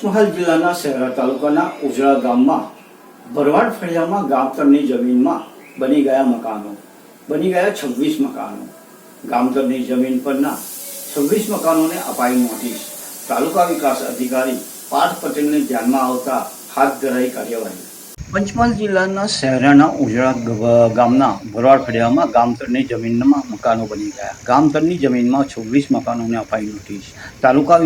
પંચમહાલ જિલ્લાના શહેરા તાલુકાના ઉજળા ગામમાં ભરવાડ ફળિયામાં ગામતળની જમીનમાં બની ગયા 26 મકાનો. ગામતળની જમીન પરના 26 મકાનોને અપાઈ નોટિસ. તાલુકા વિકાસ અધિકારી પાર્થ પટેલને ધ્યાનમાં આવતા હાથ ધરાઈ કાર્યવાહી. પંચમહાલ જિલ્લાના શહેરાના ઉજળા ગામના ભરવાડ ફળિયામાં ગામતળની જમીનમાં મકાનો બની ગયા. ગામતળની જમીનમાં 26 મકાનોને અપાઈ નોટિસ. તાલુકા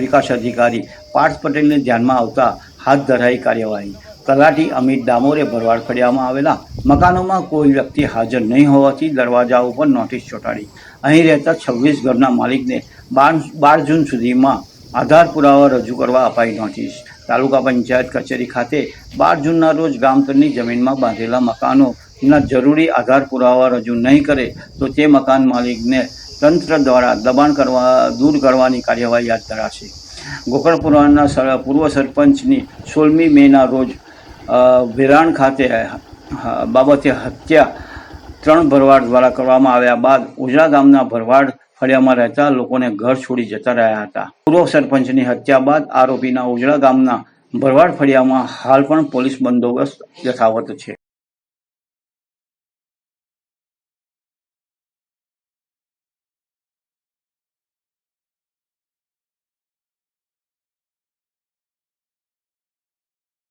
વિકાસ અધિકારી પાર્થ પટેલને ધ્યાનમાં આવતા હાથ ધરાઈ કાર્યવાહી. તલાટી અમિત ડામોરે ભરવાડ ફળિયામાં આવેલા મકાનોમાં કોઈ વ્યક્તિ હાજર નહીં હોવાથી દરવાજા ઉપર નોટિસ ચોંટાડી. અહીં રહેતા 26 ઘરના માલિકને 12 જૂન સુધીમાં આધાર પુરાવા રજૂ કરવા અપાઈ નોટિસ. તાલુકા પંચાયત કચેરી ખાતે 12 જૂનના રોજ ગામતળની જમીનમાં બાંધેલા મકાનોના જરૂરી આધાર પુરાવા રજૂ નહીં કરે તો તે મકાન માલિકને તંત્ર દ્વારા દબાણ દૂર કરવાની કાર્યવાહી હાથ ધરાશે. ગોકળપુરાના પૂર્વ સરપંચની 16મી મેના રોજ વેરાણ ખાતે બાબતે હત્યા 3 ભરવાડ દ્વારા કરવામાં આવ્યા બાદ ઉજળા ગામના ભરવાડ ફળિયામાં રહેતા લોકોને ઘર છોડી જતા રહ્યા હતા. પૂર્વ સરપંચની હત્યા બાદ આરોપીના ઉજળા ગામના ભરવાડ ફળિયામાં હાલ પણ પોલીસ બંદોબસ્ત યથાવત છે.